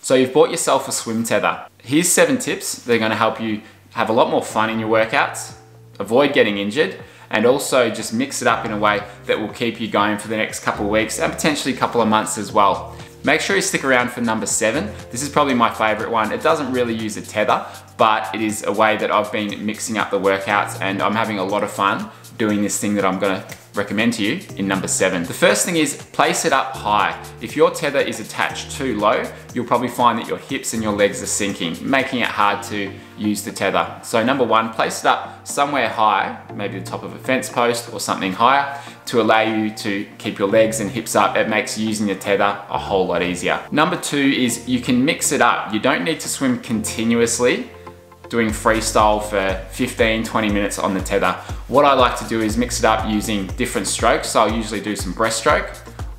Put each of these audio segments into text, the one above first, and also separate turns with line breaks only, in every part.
So you've bought yourself a swim tether. Here's 7 tips that are gonna help you have a lot more fun in your workouts, avoid getting injured, and also just mix it up in a way that will keep you going for the next couple of weeks and potentially a couple of months as well. Make sure you stick around for number 7. This is probably my favorite one. It doesn't really use a tether, but it is a way that I've been mixing up the workouts, and I'm having a lot of fun doing this thing that I'm gonna recommend to you in number 7. The first thing is place it up high. If your tether is attached too low, you'll probably find that your hips and your legs are sinking, making it hard to use the tether. So number 1, place it up somewhere high, maybe the top of a fence post or something higher, to allow you to keep your legs and hips up. It makes using the tether a whole lot easier. Number 2 is you can mix it up. You don't need to swim continuously doing freestyle for 15-20 minutes on the tether. What I like to do is mix it up using different strokes. So I'll usually do some breaststroke,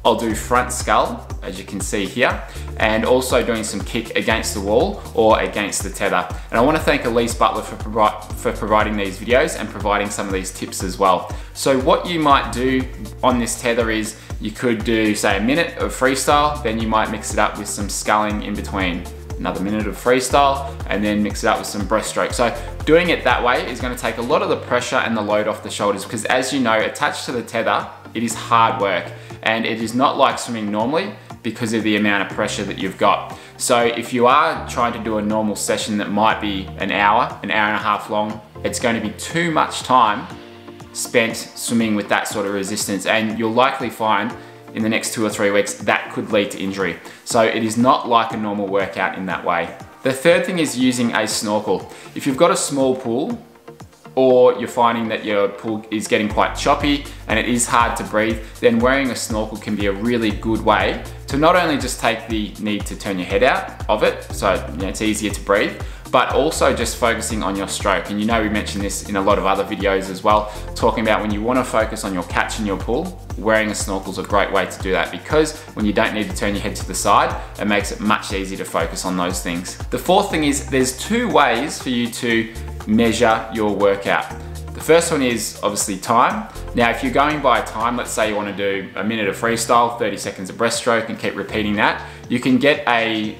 I'll do front scull, as you can see here, and also doing some kick against the wall or against the tether. And I want to thank Elise Butler for providing these videos and providing some of these tips as well. So what you might do on this tether is you could do, say, a minute of freestyle, then you might mix it up with some sculling in between. Another minute of freestyle, and then mix it up with some breaststroke. So doing it that way is going to take a lot of the pressure and the load off the shoulders, because as you know, attached to the tether, it is hard work, and it is not like swimming normally because of the amount of pressure that you've got. So if you are trying to do a normal session that might be an hour and a half long, it's going to be too much time spent swimming with that sort of resistance, and you'll likely find in the next 2 or 3 weeks that could lead to injury. So it is not like a normal workout in that way. The third thing is using a snorkel. If you've got a small pool, or you're finding that your pool is getting quite choppy and it is hard to breathe, then wearing a snorkel can be a really good way to not only just take the need to turn your head out of it, so it's easier to breathe, but also just focusing on your stroke. And you know, we mentioned this in a lot of other videos as well, talking about when you want to focus on your catch in your pool, wearing a snorkel is a great way to do that, because when you don't need to turn your head to the side, it makes it much easier to focus on those things. The fourth thing is there's 2 ways for you to measure your workout. The first one is obviously time. Now, if you're going by time, let's say you want to do a minute of freestyle, 30 seconds of breaststroke, and keep repeating that, you can get a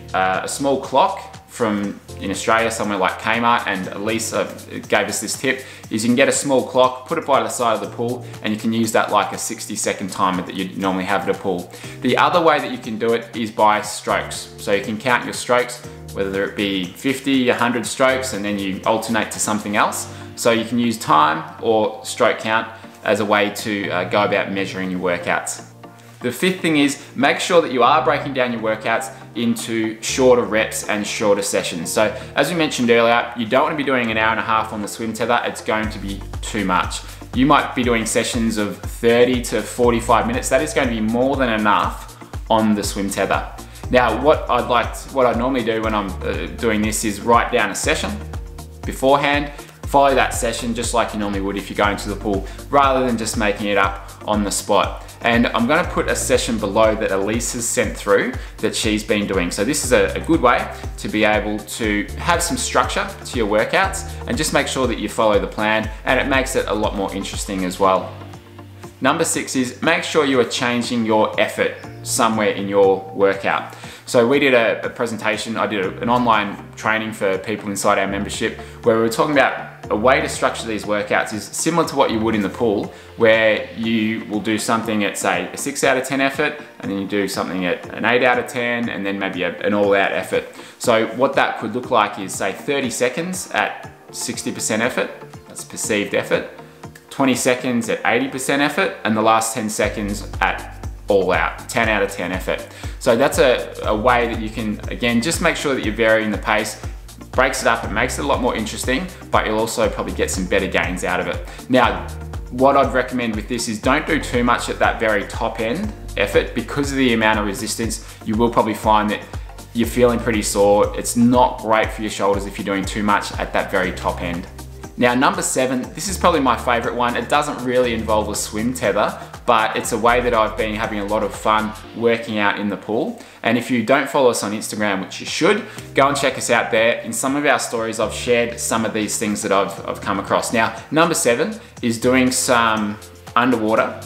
small clock from in Australia, somewhere like Kmart, and Elise gave us this tip, is you can get a small clock, put it by the side of the pool, and you can use that like a 60-second timer that you normally have at a pool. The other way that you can do it is by strokes. So you can count your strokes, whether it be 50, 100 strokes, and then you alternate to something else. So you can use time or stroke count as a way to go about measuring your workouts. The fifth thing is make sure that you are breaking down your workouts into shorter reps and shorter sessions. So as we mentioned earlier, you don't want to be doing an hour and a half on the swim tether. It's going to be too much. You might be doing sessions of 30 to 45 minutes. That is going to be more than enough on the swim tether. Now, what I normally do when I'm doing this is write down a session beforehand, follow that session just like you normally would if you're going to the pool, rather than just making it up on the spot. And I'm going to put a session below that Elise has sent through that she's been doing. So this is a good way to be able to have some structure to your workouts and just make sure that you follow the plan, and it makes it a lot more interesting as well. Number 6 is make sure you are changing your effort somewhere in your workout. So we did a presentation, I did an online training for people inside our membership, where we were talking about a way to structure these workouts is similar to what you would in the pool, where you will do something at, say, a 6 out of 10 effort, and then you do something at an 8 out of 10, and then maybe an all-out effort. So what that could look like is, say, 30 seconds at 60% effort, that's perceived effort, 20 seconds at 80% effort, and the last 10 seconds at all out, 10 out of 10 effort. So that's a way that you can, again, just make sure that you're varying the pace, breaks it up, it makes it a lot more interesting, but you'll also probably get some better gains out of it. Now, what I'd recommend with this is don't do too much at that very top end effort, because of the amount of resistance. You will probably find that you're feeling pretty sore. It's not great for your shoulders if you're doing too much at that very top end. Now, number 7, this is probably my favorite one. It doesn't really involve a swim tether, but it's a way that I've been having a lot of fun working out in the pool. And if you don't follow us on Instagram, which you should, go and check us out there. In some of our stories, I've shared some of these things that I've come across. Now, number 7 is doing some underwater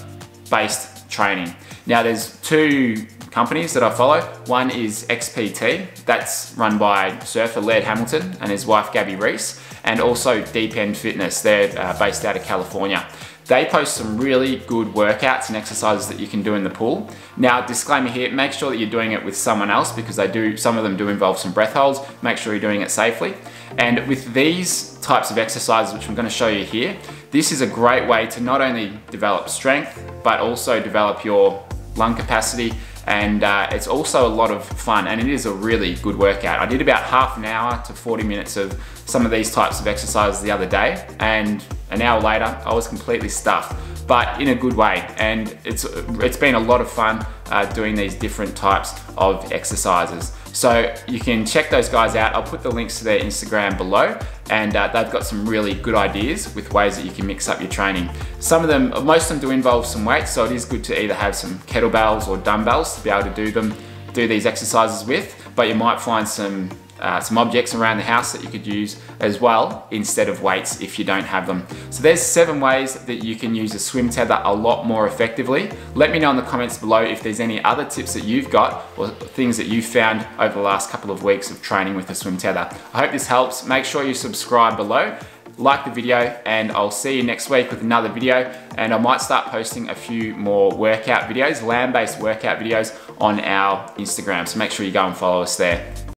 based training. Now there's two companies that I follow. One is XPT, that's run by surfer Laird Hamilton and his wife Gabby Reese, and also Deep End Fitness, they're based out of California. They post some really good workouts and exercises that you can do in the pool. Now, disclaimer here, make sure that you're doing it with someone else because some of them do involve some breath holds. Make sure you're doing it safely. And with these types of exercises, which I'm going to show you here, this is a great way to not only develop strength, but also develop your lung capacity. And it's also a lot of fun, and it is a really good workout. I did about half an hour to 40 minutes of some of these types of exercises the other day, and an hour later I was completely stuffed, but in a good way. And it's been a lot of fun doing these different types of exercises. So you can check those guys out. I'll put the links to their Instagram below, and they've got some really good ideas with ways that you can mix up your training. Most of them do involve some weights, so it is good to either have some kettlebells or dumbbells to be able to do these exercises with, but you might find some objects around the house that you could use as well instead of weights if you don't have them. So there's 7 ways that you can use a swim tether a lot more effectively. Let me know in the comments below if there's any other tips that you've got or things that you've found over the last couple of weeks of training with a swim tether. I hope this helps. Make sure you subscribe below, like the video, and I'll see you next week with another video. And I might start posting a few more workout videos, land-based workout videos on our Instagram. So make sure you go and follow us there.